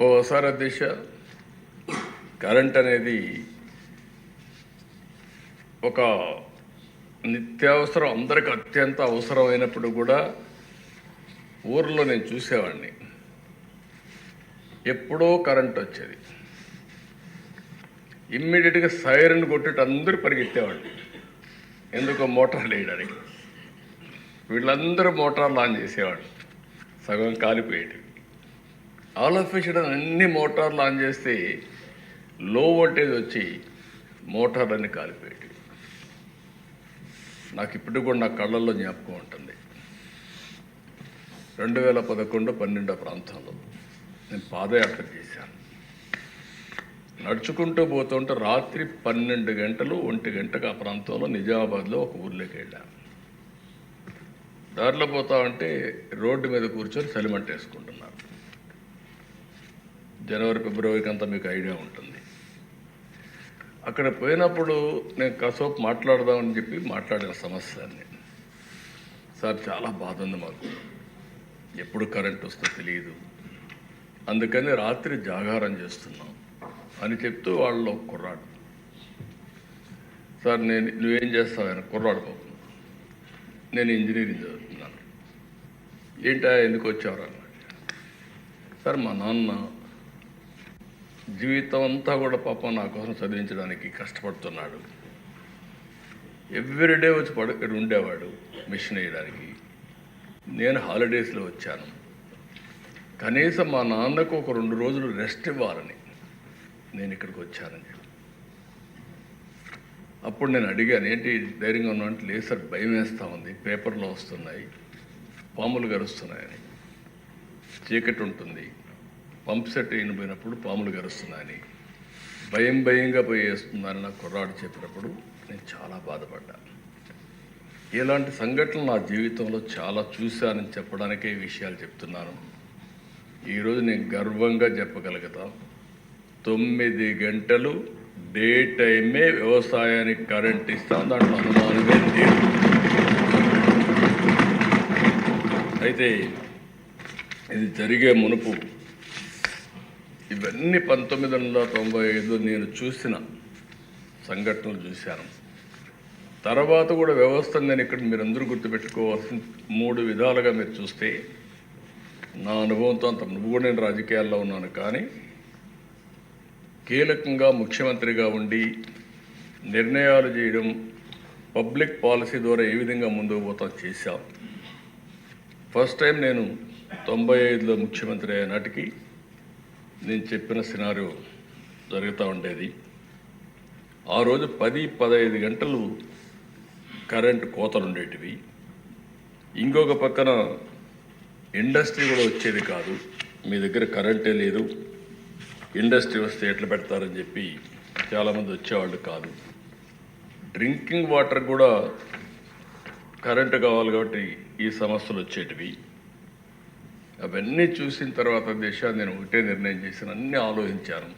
ఓసారి దిశ కరెంట్ అనేది ఒక నిత్యావసరం, అందరికి అత్యంత అవసరమైనప్పుడు కూడా ఊర్లో నేను చూసేవాడిని. ఎప్పుడో కరెంట్ వచ్చేది, ఇమ్మీడియట్గా సైరన్ కొట్టేట అందరూ పరిగెత్తేవాళ్ళు. ఎందుకో మోటార్లు వేయడానికి. వీళ్ళందరూ మోటార్లు ఆన్ చేసేవాళ్ళు, సగం కాలిపోయేటివి. ఆల్ ఆఫ్ సడన్ అన్ని మోటార్లు ఆన్ చేస్తే లో వోల్టేజ్ వచ్చి మోటార్లన్నీ కాలిపోయేటివి. నాకు ఇప్పుడు కూడా నా కళ్ళల్లో జ్ఞాపకం ఉంటుంది. 2011-12 ప్రాంతంలో నేను పాదయాత్ర చేశాను. నడుచుకుంటూ పోతుంటే రాత్రి 12 గంటలు 1 గంటకు ఆ ప్రాంతంలో నిజామాబాద్లో ఒక ఊర్లోకి వెళ్ళాను. దారిలో పోతా ఉంటే రోడ్డు మీద కూర్చొని చలిమంట వేసుకుంటున్నారు. జనవరి ఫిబ్రవరికి అంతా మీకు ఐడియా ఉంటుంది. అక్కడ పోయినప్పుడు నేను కాసేపు మాట్లాడదామని చెప్పి మాట్లాడిన సమస్యని, సార్ చాలా బాధ ఉంది మాకు, ఎప్పుడు కరెంట్ వస్తుందో తెలియదు, అందుకని రాత్రి జాగారం చేస్తున్నాం అని చెప్తూ వాళ్ళు ఒక కుర్రాడు, సార్ నువ్వేం చేస్తావు? ఆయన కుర్రాడు బాబు, నేను ఇంజనీరింగ్ చదువుతున్నాను. ఏంటా ఎందుకు వచ్చావు అన్నాడు. సార్ మా నాన్న జీవితం అంతా కూడా పాపం నా కోసం చదివించడానికి కష్టపడుతున్నాడు. ఎవ్రీడే వచ్చి ఇక్కడ ఉండేవాడు మిషన్ వేయడానికి. నేను హాలిడేస్లో వచ్చాను, కనీసం మా నాన్నకు ఒక 2 రోజులు రెస్ట్ ఇవ్వాలని నేను ఇక్కడికి వచ్చానని చెప్పి. అప్పుడు నేను అడిగాను, ఏంటి ధైర్యంగా ఉన్నా అంటే, లేదు సార్ భయం వేస్తూ ఉంది, పేపర్లో వస్తున్నాయి, పాములు గరుస్తున్నాయని, చీకటి ఉంటుంది, పంప్ సెట్ అయిపోయినప్పుడు పాములు గరుస్తున్నాయని, భయంగా పోయేస్తుందని నాకు కుర్రాడు చెప్పినప్పుడు నేను చాలా బాధపడ్డాను. ఇలాంటి సంఘటనలు నా జీవితంలో చాలా చూశానని చెప్పడానికే ఈ విషయాలు చెప్తున్నాను. ఈరోజు నేను గర్వంగా చెప్పగలుగుతాను, 9 గంటలు డే టైమే వ్యవసాయానికి కరెంట్ ఇస్తాం, దాంట్లో అనుమానమే లేదు. అయితే ఇది జరిగే మునుపు ఇవన్నీ 1995 నేను చూసిన సంఘటనలు చూశాను. తర్వాత కూడా వ్యవస్థను నేను ఇక్కడ మీరందరూ గుర్తుపెట్టుకోవాల్సిన 3 విధాలుగా మీరు చూస్తే, నా అనుభవంతో అంత నువ్వు కూడా నేను రాజకీయాల్లో ఉన్నాను, కానీ కీలకంగా ముఖ్యమంత్రిగా ఉండి నిర్ణయాలు చేయడం, పబ్లిక్ పాలసీ ద్వారా ఏ విధంగా ముందుకు పోతా చేశాం. ఫస్ట్ టైం నేను 95లో ముఖ్యమంత్రి అయ్యే నాటికి నేను చెప్పిన సినారియో జరుగుతూ ఉండేది. ఆ రోజు 10-15 గంటలు కరెంటు కోతలు ఉండేటివి. ఇంకొక పక్కన ఇండస్ట్రీ కూడా వచ్చేది కాదు, మీ దగ్గర కరెంటే లేదు, ఇండస్ట్రీ వస్తే ఎట్లా పెడతారని చెప్పి చాలామంది వచ్చేవాళ్ళు కాదు. డ్రింకింగ్ వాటర్ కూడా కరెంటు కావాలి కాబట్టి ఈ సమస్యలు వచ్చేటివి. అవన్నీ చూసిన తర్వాత నేను ఒకటే నిర్ణయం చేశాను, అన్నీ ఆలోచించాను.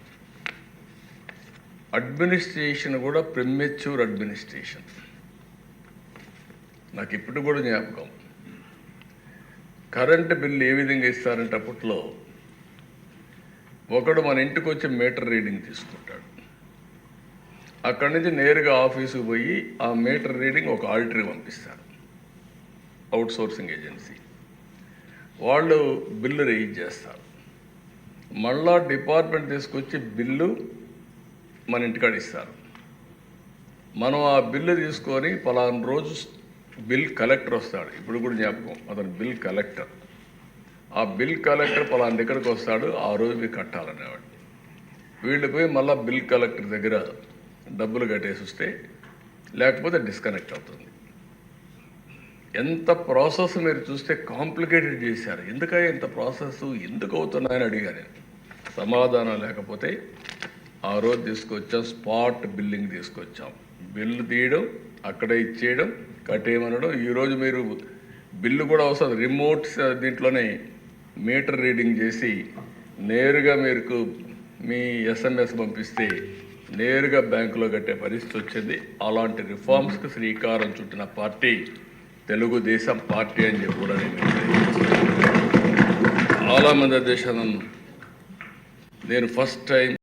అడ్మినిస్ట్రేషన్ కూడా ప్రిమెచ్యూర్ అడ్మినిస్ట్రేషన్. నాకు ఇప్పుడు కూడా జ్ఞాపకం, కరెంటు బిల్లు ఏ విధంగా ఇస్తారంటే, అప్పట్లో ఒకడు మన ఇంటికి వచ్చి మీటర్ రీడింగ్ తీసుకుంటాడు, అక్కడి నుంచి నేరుగా ఆఫీసుకు పోయి ఆ మీటర్ రీడింగ్ ఒక ఆడిటర్కి పంపిస్తారు, అవుట్ సోర్సింగ్ ఏజెన్సీ. వాళ్ళు బిల్లు రేజ్ చేస్తారు, మళ్ళా డిపార్ట్మెంట్ తీసుకొచ్చి బిల్లు మన ఇంటికాడ ఇస్తారు. మనం ఆ బిల్లు తీసుకొని పలానా రోజు బిల్ కలెక్టర్ వస్తాడు, ఇప్పుడు కూడా జ్ఞాపకం, అతను బిల్ కలెక్టర్. ఆ బిల్ కలెక్టర్ పలానా దగ్గరకు వస్తాడు, ఆ రోజు మీరు కట్టాలనేవాడు. వీళ్ళు పోయి మళ్ళీ బిల్ కలెక్టర్ దగ్గర డబ్బులు కట్టేసి వస్తే, లేకపోతే డిస్కనెక్ట్ అవుతుంది. ఎంత ప్రాసెస్ మీరు చూస్తే కాంప్లికేటెడ్ చేశారు. ఎందుకయ్యా ఇంత ప్రాసెస్ ఎందుకు అవుతున్నాయని అడిగాను. సమాధానం లేకపోతే ఆ రోజు తీసుకొచ్చాం, స్పాట్ బిల్లింగ్ తీసుకొచ్చాం. బిల్లు తీయడం, అక్కడే ఇచ్చేయడం, కట్టేయమనడం. ఈరోజు మీరు బిల్లు కూడా అవసరం, రిమోట్ దీంట్లోనే మీటర్ రీడింగ్ చేసి నేరుగా మీకు మీ ఎస్ఎంఎస్ పంపిస్తే నేరుగా బ్యాంకులో కట్టే పరిస్థితి వచ్చింది. అలాంటి రిఫార్మ్స్కి శ్రీకారం చుట్టిన పార్టీ తెలుగుదేశం పార్టీ అని చెప్పి కూడా నేను చాలామంది దేశాలను నేను ఫస్ట్ టైం